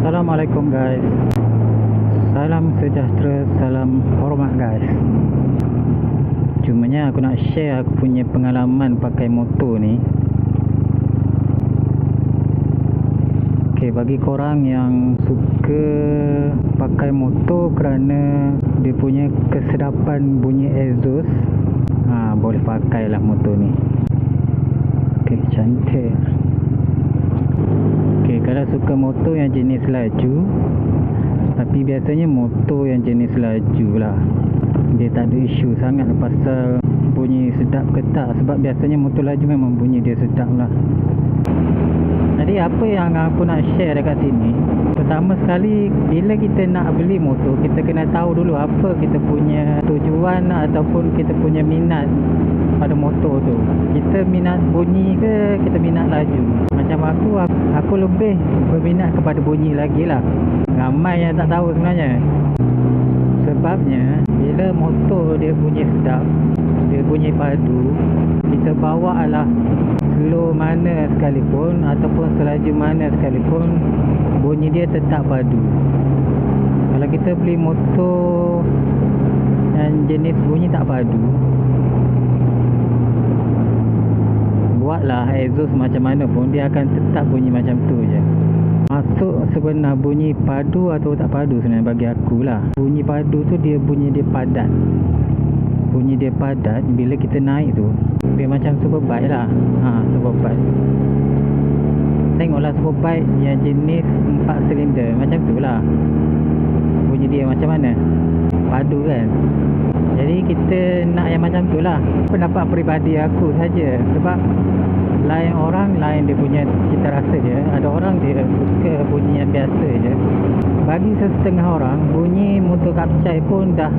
Assalamualaikum guys. Salam sejahtera, salam hormat guys. Cumanya aku nak share aku punya pengalaman pakai motor ni. Okay, bagi korang yang suka pakai motor kerana dia punya kesedapan bunyi exhaust, boleh pakailah motor ni. Okay, cantik. Okay, kalau suka motor yang jenis laju, tapi biasanya motor yang jenis laju lah, dia tak ada isu sangat pasal bunyi sedap ke tak. Sebab biasanya motor laju memang bunyi dia sedap lah. Jadi apa yang aku nak share dekat sini, pertama sekali, bila kita nak beli motor, kita kena tahu dulu apa kita punya tujuan ataupun kita punya minat pada motor tu. Kita minat bunyi ke kita minat laju? Macam aku lebih berminat kepada bunyi lagi lah. Ramai yang tak tahu sebenarnya. Sebabnya bila motor dia bunyi sedap, dia bunyi padu, kita bawa lah slow mana sekalipun ataupun selaju mana sekalipun, bunyi dia tetap padu. Kalau kita beli motor yang jenis bunyi tak padu, buatlah exhaust macam mana pun, dia akan tetap bunyi macam tu je. Masuk sebenar bunyi padu atau tak padu sebenarnya bagi aku lah. Bunyi padu tu dia bunyi dia padat. Bunyi dia padat bila kita naik tu, dia macam superbike lah. Superbike. Tengoklah superbike yang jenis 4 silinder macam tu lah. Bunyi dia macam mana? Padu kan? Jadi kita nak yang macam tu lah. Pendapat peribadi aku saja. Sebab lain orang lain dia punya cita rasa dia. Ada orang dia suka bunyi yang biasa je. Bagi setengah orang, bunyi motor kapcai pun dah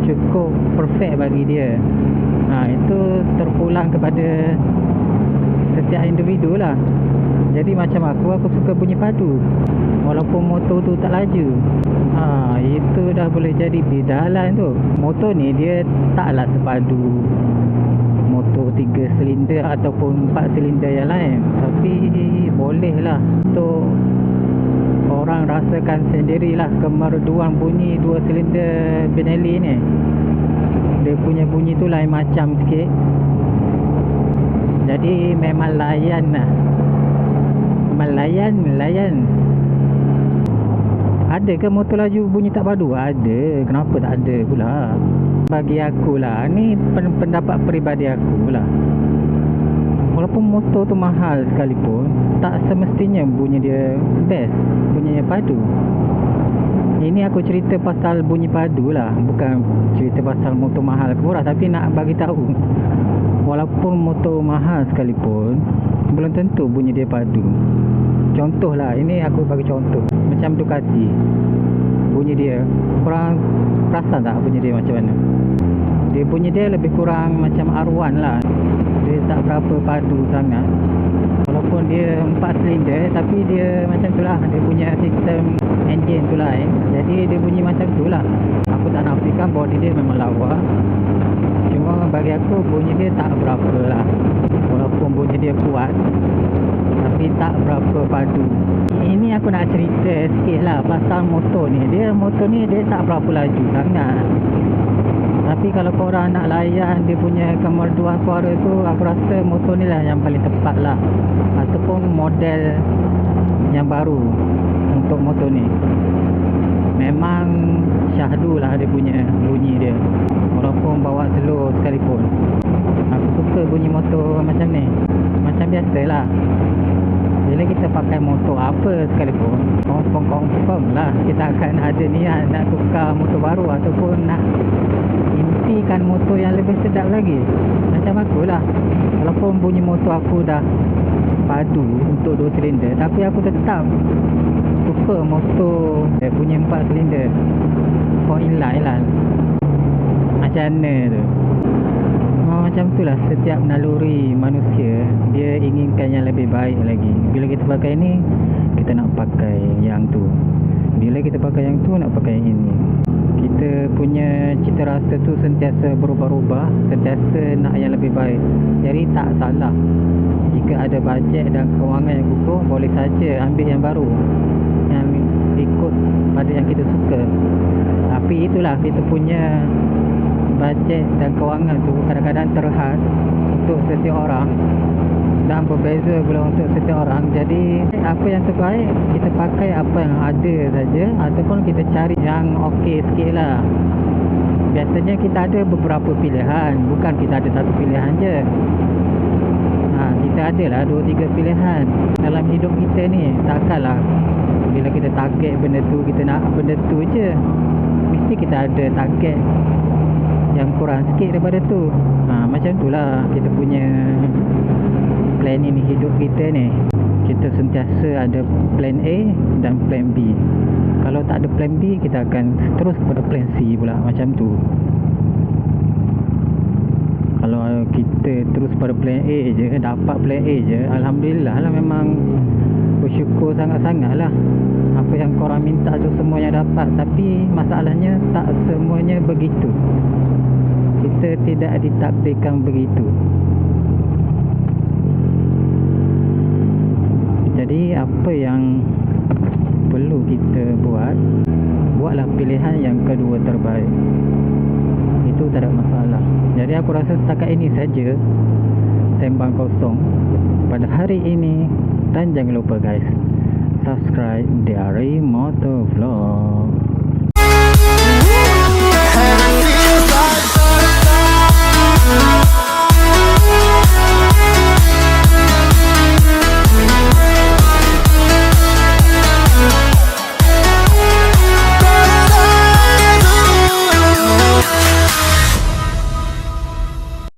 cukup perfect bagi dia. Itu terpulang kepada setiap individu lah. Jadi macam aku suka bunyi padu walaupun motor tu tak laju. Itu dah boleh jadi bidalan tu. Motor ni dia taklah sepadu motor 3 silinder ataupun 4 silinder yang lain, tapi boleh lah untuk orang rasakan sendirilah kemerduan bunyi 2 silinder Benelli ni. Dia punya bunyi tu lain macam sikit. Jadi memang layan lah. Layan. Ada ke motor laju bunyi tak padu? Ada. Kenapa tak ada pula? Bagi aku lah, ni pendapat peribadi aku lah. Walaupun motor tu mahal sekalipun, tak semestinya bunyi dia best, bunyi dia padu. Ini aku cerita pasal bunyi padu lah, bukan cerita pasal motor mahal ke murah. Tapi nak bagi tahu, walaupun motor mahal sekalipun, belum tentu bunyi dia padu. Contoh lah, ini aku bagi contoh. Macam Ducati, bunyi dia, korang perasan tak bunyi dia macam mana? Dia bunyi dia lebih kurang macam R1 lah. Dia tak berapa padu sangat. Walaupun dia 4 silinder, tapi dia macam tu lah. Dia punya sistem engine tu lah. Jadi dia bunyi macam tu lah. Aku tak nafikan body dia memang lawa. Cuma bagi aku bunyi dia tak berapa lah. Walaupun bunyi dia kuat, tapi tak berapa padu. Ini aku nak cerita sikit lah pasal motor ni. Motor ni dia tak berapa laju sangat. Tapi kalau korang nak layan dia punya kemerduan suara tu, aku rasa motor ni lah yang paling tepat lah. Ataupun model yang baru untuk motor ni. Memang syahdu lah dia punya bunyi dia, walaupun bawa slow sekalipun. Aku suka bunyi motor macam ni. Macam biasa lah, bila kita pakai motor apa sekalipun, confirm lah kita akan ada niat nak tukar motor baru ataupun nak impikan motor yang lebih sedap lagi. Macam aku lah, walaupun bunyi motor aku dah padu untuk 2 silinder, tapi aku tetap suka motor punya 4 silinder. For inline lah. Macam mana tu? Macam tu lah setiap naluri manusia, dia inginkan yang lebih baik lagi. Bila kita pakai ni, kita nak pakai yang tu. Bila kita pakai yang tu, nak pakai yang ini. Kita punya cita rasa tu sentiasa berubah-ubah, sentiasa nak yang lebih baik. Jadi tak salah jika ada bajet dan kewangan yang kukuh, boleh saja ambil yang baru, yang ikut pada yang kita suka. Tapi itulah kita punya bajet dan kewangan tu kadang-kadang terhad untuk setiap orang dan berbeza pula untuk setiap orang. Jadi apa yang terbaik, kita pakai apa yang ada saja, ataupun kita cari yang okey sikit lah. Biasanya kita ada beberapa pilihan, bukan kita ada satu pilihan je. Kita ada lah 2-3 pilihan dalam hidup kita ni. Takkanlah bila kita target benda tu, kita nak benda tu je. Mesti kita ada target yang kurang sikit daripada tu. Macam tu lah kita punya planning hidup kita ni. Kita sentiasa ada plan A dan plan B. Kalau tak ada plan B, kita akan terus pada plan C pula. Macam tu. Kalau kita terus pada plan A je, dapat plan A je, Alhamdulillah lah, memang bersyukur sangat-sangat lah. Apa yang korang minta tu semuanya dapat. Tapi masalahnya tak semuanya begitu. Kita tidak ditakdirkan begitu. Jadi apa yang perlu kita buatlah pilihan yang kedua terbaik. Itu tak ada masalah. Jadi aku rasa setakat ini saja sembang kosong pada hari ini. Dan jangan lupa guys, subscribe Diary Motovlog.